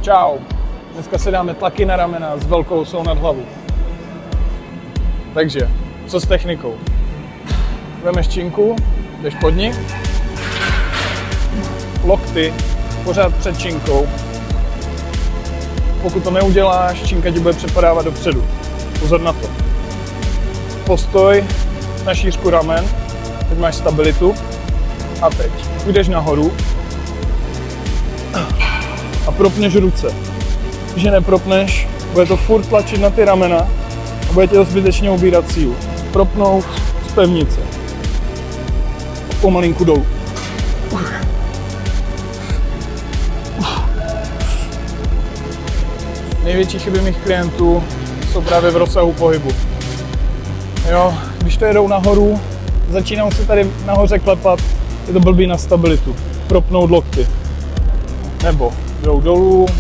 Čau. Dneska si dáme tlaky na ramena s velkou osou nad hlavu. Takže, co s technikou? Vemeš činku, jdeš pod ní, lokty pořád před činkou. Pokud to neuděláš, činka ti bude přepadávat dopředu. Pozor na to. Postoj na šířku ramen, teď máš stabilitu a teď půjdeš nahoru a propneš ruce. Když je nepropneš, bude to furt tlačit na ty ramena a bude tě to zbytečně ubírat sílu. Propnout z pevnice. Pomalinku dolů. Největší chyby mých klientů jsou právě v rozsahu pohybu. Jo, když to jedou nahoru, začínou se tady nahoře klepat, je to blbý na stabilitu. Propnout lokty. Nebo jdou dolů,